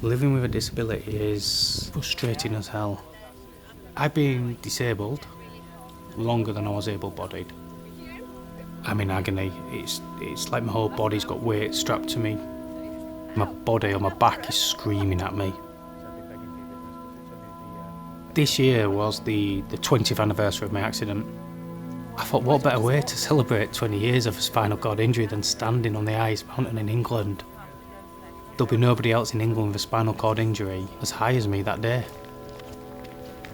Living with a disability is frustrating as hell. I've been disabled longer than I was able-bodied. I'm in agony. It's like my whole body's got weight strapped to me. My body on my back is screaming at me. This year was the 20th anniversary of my accident. I thought, what better way to celebrate 20 years of a spinal cord injury than standing on the highest mountain in England. There'll be nobody else in England with a spinal cord injury as high as me that day.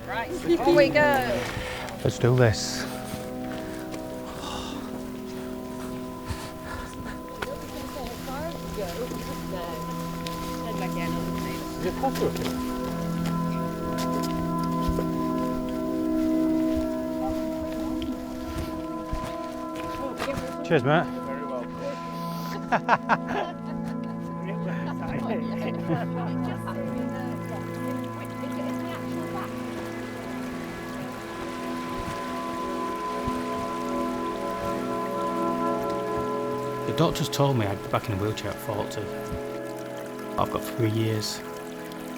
Right, here we go. Let's do this. Cheers, mate. Very well. The doctors told me I'd be back in a wheelchair at 40. I've got 3 years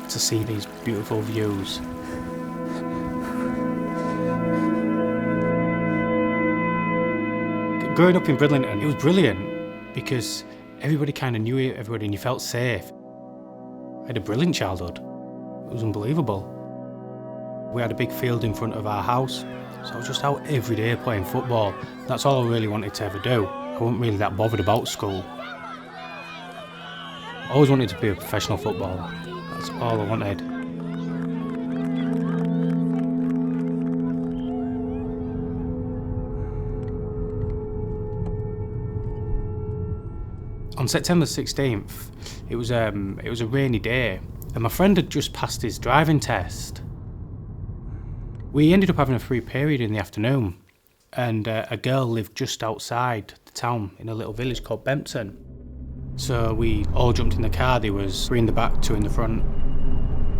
to see these beautiful views. Growing up in Bridlington, it was brilliant because everybody kind of knew everybody and you felt safe. I had a brilliant childhood. It was unbelievable. We had a big field in front of our house, so I was just out every day playing football. That's all I really wanted to ever do. I wasn't really that bothered about school. I always wanted to be a professional footballer. That's all I wanted. On September 16th, it was a rainy day, and my friend had just passed his driving test. We ended up having a free period in the afternoon, and a girl lived just outside the town in a little village called Bempton. So we all jumped in the car. There was 3 in the back, 2 in the front.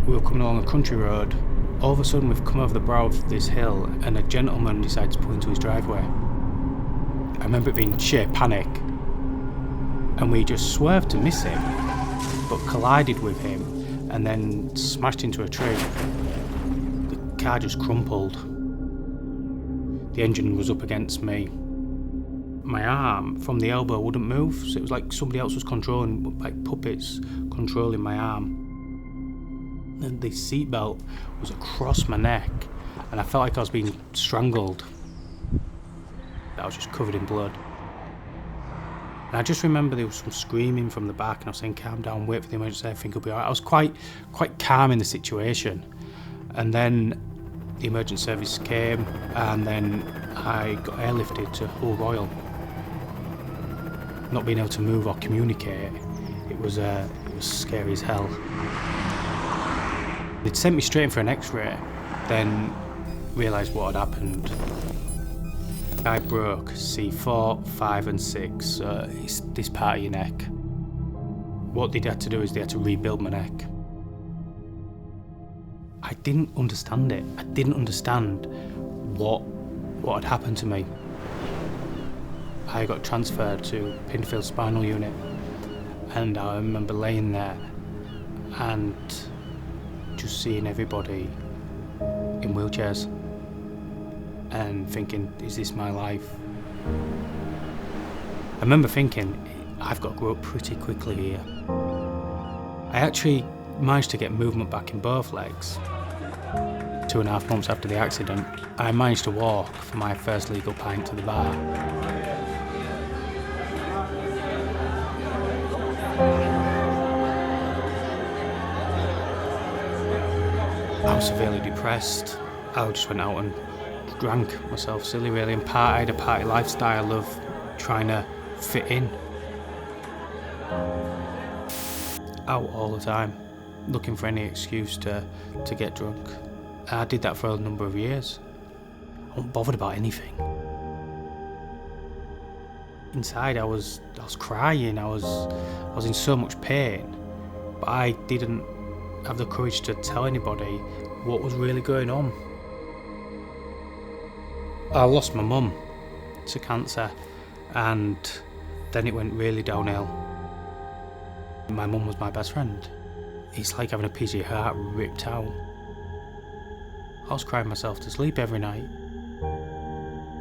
We were coming along a country road. All of a sudden we've come over the brow of this hill and a gentleman decides to pull into his driveway. I remember it being sheer panic. And we just swerved to miss him, but collided with him and then smashed into a tree. The car just crumpled. The engine was up against me. My arm from the elbow wouldn't move, so it was like somebody else was controlling, like puppets controlling my arm. And the seatbelt was across my neck, and I felt like I was being strangled. I was just covered in blood. And I just remember there was some screaming from the back, and I was saying, calm down, wait for the emergency, everything will be all right. I was quite calm in the situation. And then the emergency service came, and then I got airlifted to Hull Royal. Not being able to move or communicate, it was scary as hell. They'd sent me straight in for an x-ray, then realised what had happened. I broke C4, 5 and 6, it's this part of your neck. What they had to do is they had to rebuild my neck. I didn't understand it. I didn't understand what had happened to me. I got transferred to Pinfield Spinal Unit, and I remember laying there and just seeing everybody in wheelchairs and thinking, is this my life? I remember thinking, I've got to grow up pretty quickly here. I actually managed to get movement back in both legs. 2.5 months after the accident, I managed to walk for my first legal pint to the bar. I was severely depressed. I just went out and drank myself silly really and partied, a party lifestyle of trying to fit in. Out all the time, looking for any excuse to get drunk. I did that for a number of years. I wasn't bothered about anything. Inside I was crying, I was in so much pain, but I didn't have the courage to tell anybody what was really going on. I lost my mum to cancer, and then it went really downhill. My mum was my best friend, it's like having a piece of your heart ripped out. I was crying myself to sleep every night.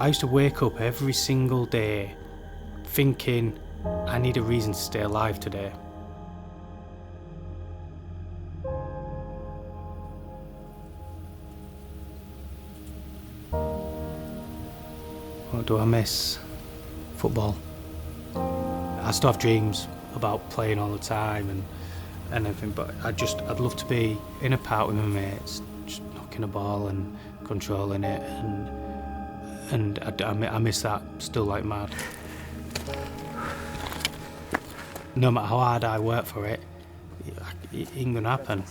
I used to wake up every single day thinking, I need a reason to stay alive today. What do I miss? Football. I still have dreams about playing all the time and everything, but I'd love to be in a park with my mates, just knocking a ball and controlling it, and I miss that still like mad. No matter how hard I work for it, it ain't gonna happen.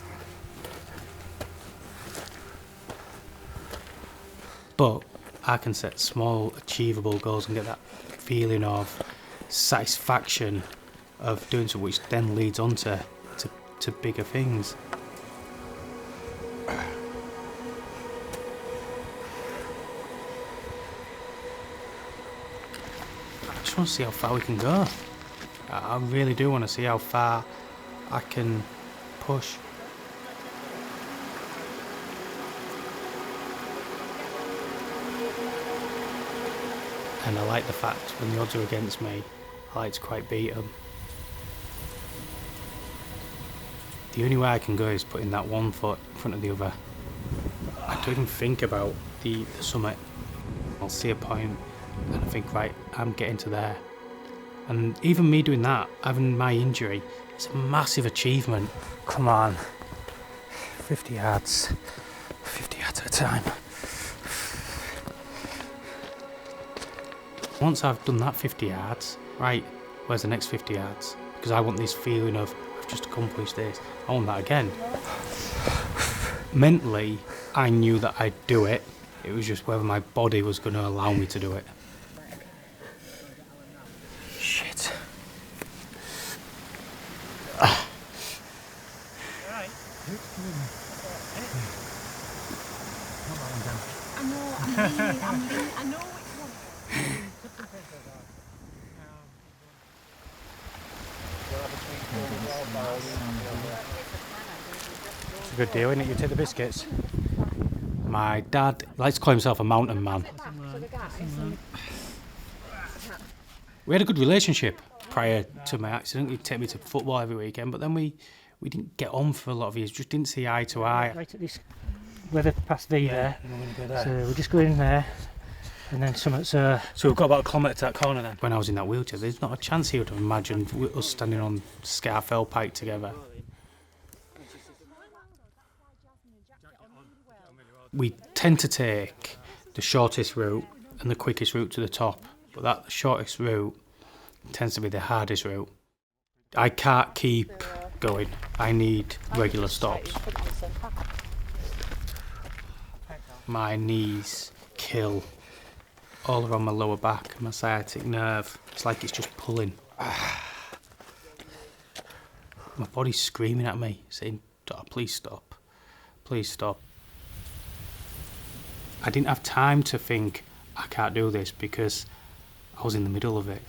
But I can set small, achievable goals and get that feeling of satisfaction of doing so, which then leads on to bigger things. I just want to see how far we can go. I really do want to see how far I can push. And I like the fact when the odds are against me, I like to quite beat them. The only way I can go is putting that one foot in front of the other. I don't even think about the summit. I'll see a point and I think, right, I'm getting to there. And even me doing that, having my injury, it's a massive achievement. Come on, 50 yards at a time. Once I've done that 50 yards, right, where's the next 50 yards? Because I want this feeling of, I've just accomplished this. I want that again. Mentally, I knew that I'd do it. It was just whether my body was going to allow me to do it. Shit. I know which one. It's a good deal, isn't it? You take the biscuits. My dad likes to call himself a mountain man. We had a good relationship prior to my accident. He'd take me to football every weekend, but then we didn't get on for a lot of years, just didn't see eye to eye. Right at this, where the past V there. There. So we'll just go in there, and then something's. So we've got about a kilometre to that corner then. When I was in that wheelchair, there's not a chance he would have imagined us standing on Scafell Pike together. We tend to take the shortest route and the quickest route to the top, but that shortest route tends to be the hardest route. I can't keep going. I need regular stops. My knees kill all around my lower back and my sciatic nerve. It's like it's just pulling. My body's screaming at me, saying, "Oh, please stop. Please stop." I didn't have time to think, I can't do this, because I was in the middle of it.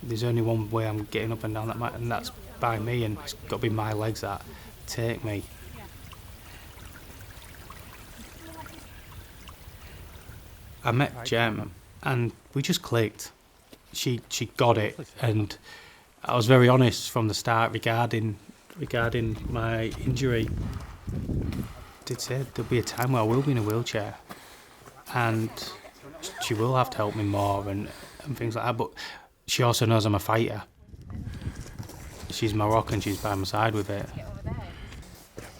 There's only one way I'm getting up and down that mat, and that's by me, and it's got to be my legs that take me. I met Jem, and we just clicked. She got it, and I was very honest from the start regarding my injury. I did say there'll be a time where I will be in a wheelchair, and she will have to help me more and things like that. But she also knows I'm a fighter. She's my rock, and she's by my side with it.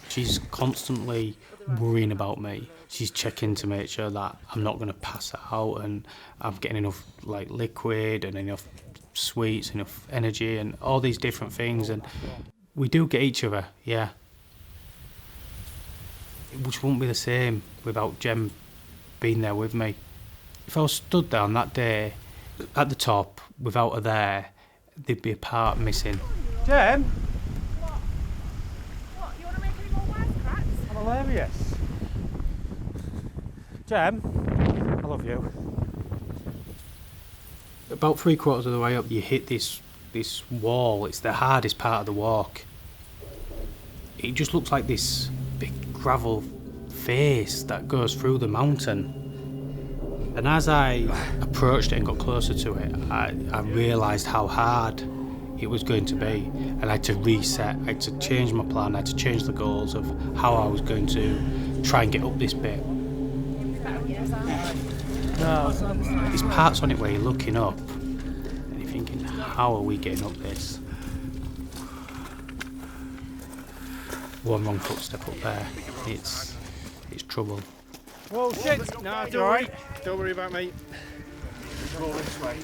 She's constantly worrying about me. She's checking to make sure that I'm not going to pass out, and I'm getting enough like liquid and enough sweets, enough energy, and all these different things. And we do get each other, yeah. Which wouldn't be the same without Jem being there with me. If I was stood there on that day at the top without her there, there'd be a part missing. Jem, What? You want to make any more wisecracks? I'm hilarious. Jem, I love you. About 3/4 of the way up, you hit this this wall. It's the hardest part of the walk. It just looks like this big gravel face that goes through the mountain. And as I approached it and got closer to it, I realised how hard it was going to be. And I had to reset, I had to change my plan, I had to change the goals of how I was going to try and get up this bit. No. There's parts on it where you're looking up and you're thinking, how are we getting up this? One wrong footstep up there, it's trouble. Whoa, shit! No, it's alright. Don't worry about me. Go this way.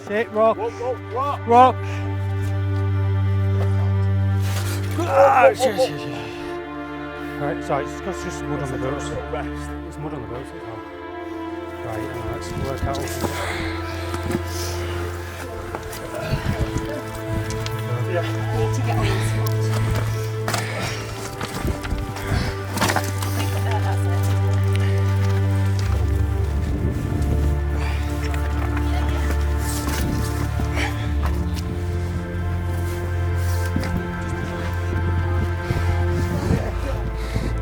Shit, rock. What? Rock. Ah, shit. Right, sorry, it's got just mud on the boats. There's mud on the boats as well. Right, let's work out. Yeah. Need to get on this one. That's it.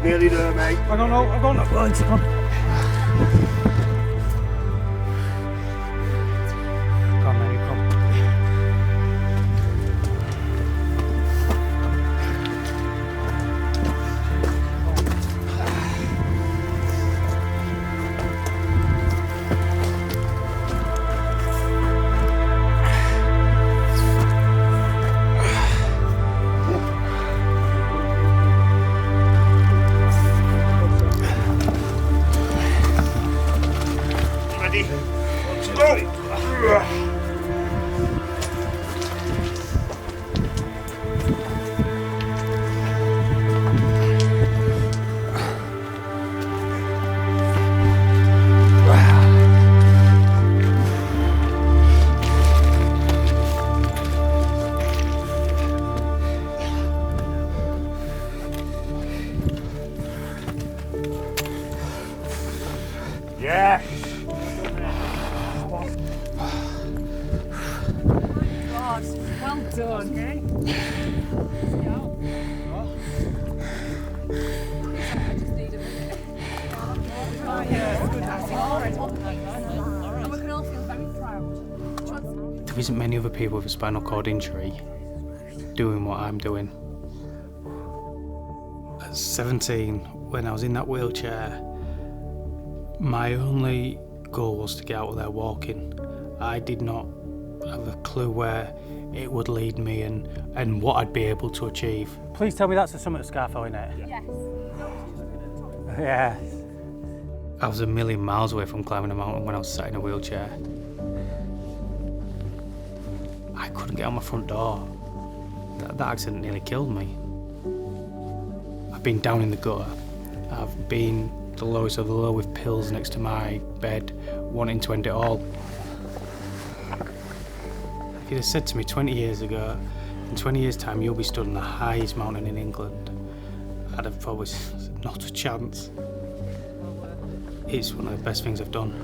Nearly there, mate. I don't know, I've got no lines on. Come on, man, you come. Ready? Let's go. Yes. God, well done. I just need a minute. Oh yeah, it's good. And we can all feel very proud. There isn't many other people with a spinal cord injury doing what I'm doing. At 17, when I was in that wheelchair, my only goal was to get out of there walking. I did not have a clue where it would lead me and what I'd be able to achieve. Please tell me that's the summit of Scafell, isn't it? Yes. Yeah. I was a million miles away from climbing a mountain when I was sat in a wheelchair. I couldn't get out my front door. That accident nearly killed me. I've been down in the gutter. I've been the lowest of the low with pills next to my bed, wanting to end it all. If you'd have said to me 20 years ago, in 20 years' time you'll be stood on the highest mountain in England, I'd have probably said not a chance. It's one of the best things I've done.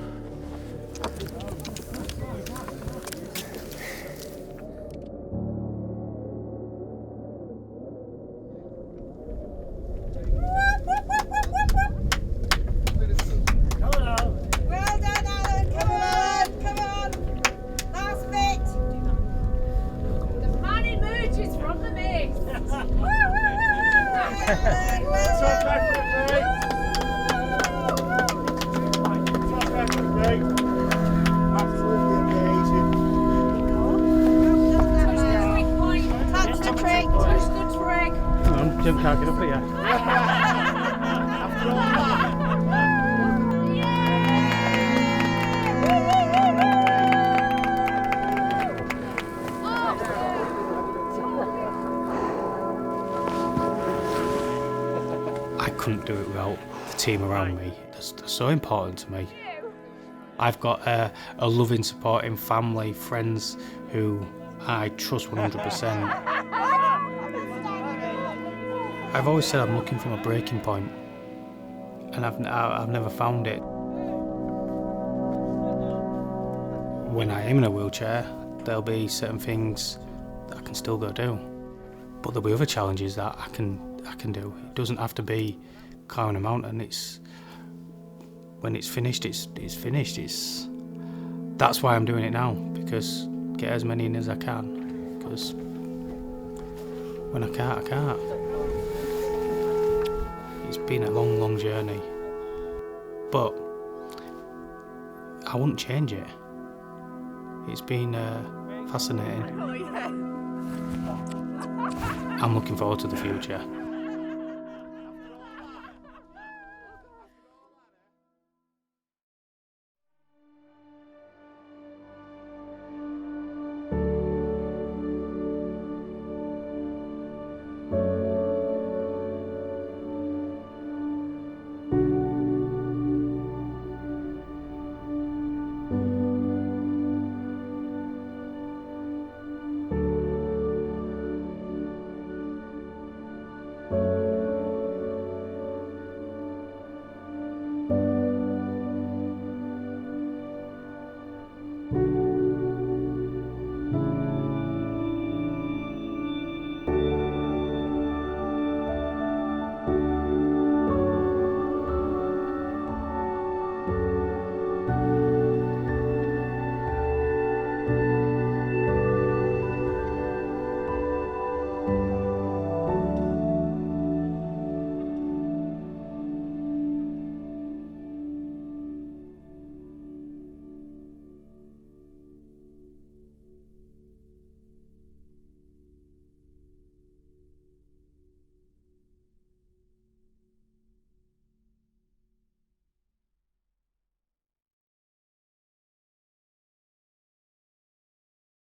Well done, Allan. Come on. Last bit. The man emerges from the mist. It's okay for a day. It's okay for a day. Absolutely amazing. Touch the trick. Touch the trick. Hang on, Jim can't get up here. I couldn't do it without the team around me. They're so important to me. I've got a loving, supporting family, friends who I trust 100%. I've always said I'm looking for my breaking point, and I've never found it. When I am in a wheelchair, there'll be certain things that I can still go do, but there'll be other challenges that I can do. It doesn't have to be climbing a mountain. When it's finished, it's finished. That's why I'm doing it now, because get as many in as I can, because when I can't, I can't. It's been a long, long journey, but I wouldn't change it. It's been fascinating. I'm looking forward to the future.